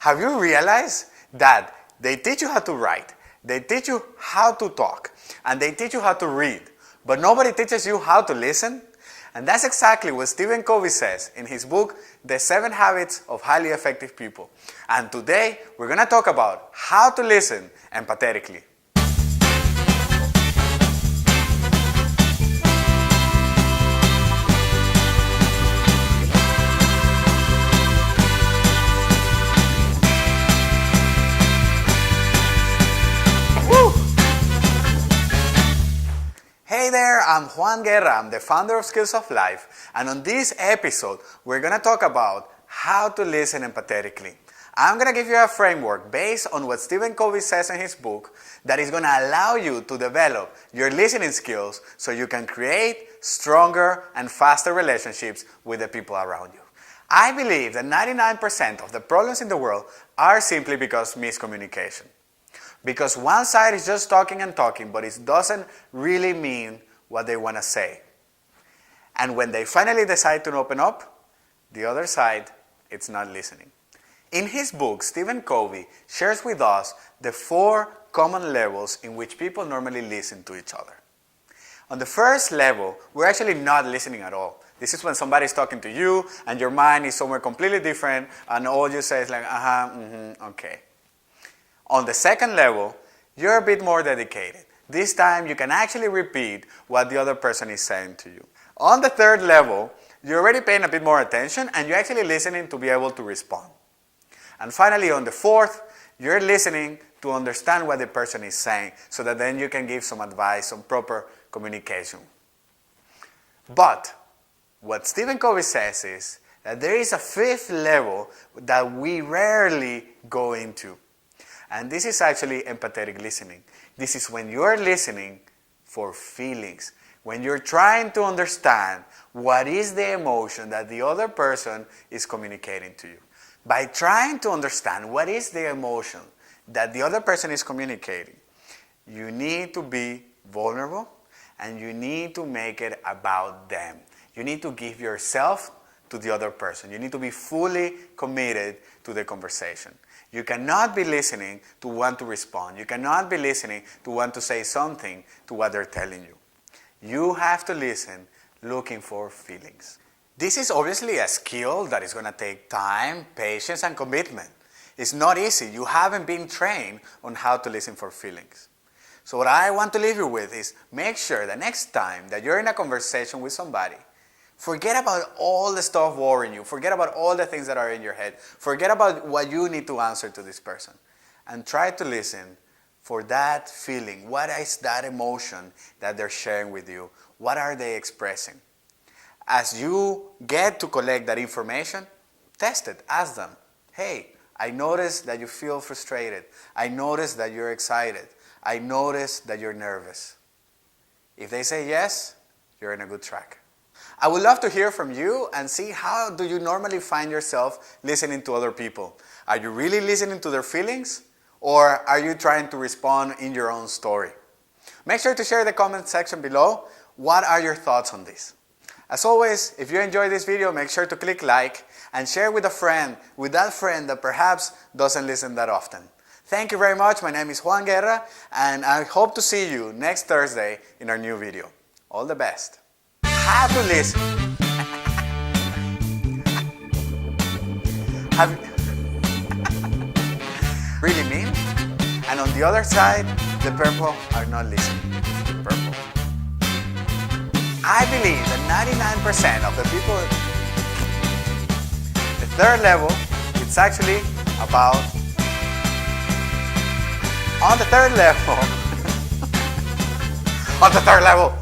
Have you realized that they teach you how to write, they teach you how to talk, and they teach you how to read, but nobody teaches you how to listen? And that's exactly what Steven Covey says in his book, The 7 Habits of Highly Effective People. And today, we're going to talk about how to listen empathetically. Hey there, I'm Juan Guerra, I'm the founder of Skills of Life, and on this episode, we're going to talk about how to listen empathetically. I'm going to give you a framework based on what Steven Covey says in his book that is going to allow you to develop your listening skills so you can create stronger and faster relationships with the people around you. I believe that 99% of the problems in the world are simply because miscommunication. Because one side is just talking and talking, but it doesn't really mean what they want to say. And when they finally decide to open up, the other side, it's not listening. In his book, Steven Covey shares with us the 4 common levels in which people normally listen to each other. On the first level, we're actually not listening at all. This is when somebody's talking to you and your mind is somewhere completely different and all you say is like, okay. On the second level, you're a bit more dedicated. This time, you can actually repeat what the other person is saying to you. On the third level, you're already paying a bit more attention and you're actually listening to be able to respond. And finally, on the fourth, you're listening to understand what the person is saying so that then you can give some advice on proper communication. But what Steven Covey says is that there is a 5th level that we rarely go into. And this is actually empathetic listening. This is when you're listening for feelings. When you're trying to understand what is the emotion that the other person is communicating to you. By trying to understand what is the emotion that the other person is communicating, you need to be vulnerable and you need to make it about them. You need to give yourself to the other person. You need to be fully committed to the conversation. You cannot be listening to want to respond. You cannot be listening to want to say something to what they're telling you. You have to listen looking for feelings. This is obviously a skill that is going to take time, patience, and commitment. It's not easy. You haven't been trained on how to listen for feelings. So what I want to leave you with is make sure the next time that you're in a conversation with somebody, forget about all the stuff worrying you. Forget about all the things that are in your head. Forget about what you need to answer to this person. And try to listen for that feeling. What is that emotion that they're sharing with you? What are they expressing? As you get to collect that information, test it. Ask them, hey, I noticed that you feel frustrated. I noticed that you're excited. I noticed that you're nervous. If they say yes, you're in a good track. I would love to hear from you and see how do you normally find yourself listening to other people. Are you really listening to their feelings? Or are you trying to respond in your own story? Make sure to share in the comment section below. What are your thoughts on this? As always, if you enjoyed this video, make sure to click like and share with a friend, with that friend that perhaps doesn't listen that often. Thank you very much. My name is Juan Guerra, and I hope to see you next Thursday in our new video. All the best. How to listen. Really mean? And on the other side, the purple are not listening. Purple. I believe that 99% of the people, the third level, it's actually about, on the third level, on the third level,